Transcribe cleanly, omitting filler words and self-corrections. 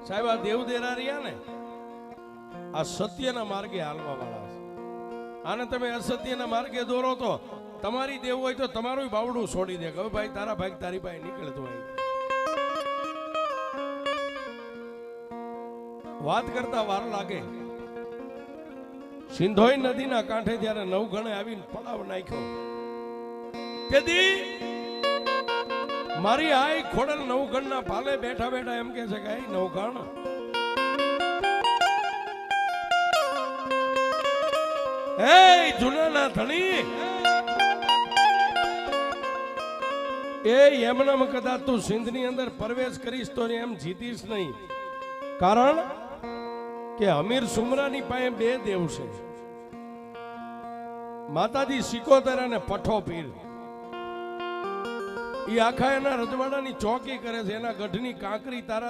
સાહેબ આ દેવદેરા રહ્યા ને આ સત્યના માર્ગે હાલવા વાળા છે. આને તમે અસત્યના માર્ગે દોરો તો તમારી દેવ હોય તો તમારું બાવડું છોડી દે. હવે ભાઈ તારા ભાઈ તારી પાસે નીકળે તો વાત કરતા વાર લાગે. સિંધોઈ નદીના કાંઠે જ્યારે નવગણે આવીને પડાવ નાખ્યો તેથી મારી આઈ ખોડલ નવગણના ભાલે બેઠા બેઠા એમ કે છે કે આઈ નવગણ એ જુનાના ધણી એ એમનામ કદાચ તું સિંધની અંદર પ્રવેશ કરીશ તો એમ જીતીશ નહીં. કારણ કે અમીર સુમરાની પાસે બે દેવ છે, માતાજી સિકોતર અને પઠો પીર. એ આખા એના રજવાડાની ચોકી કરે છે, એના ગઢની કાંકરી તારા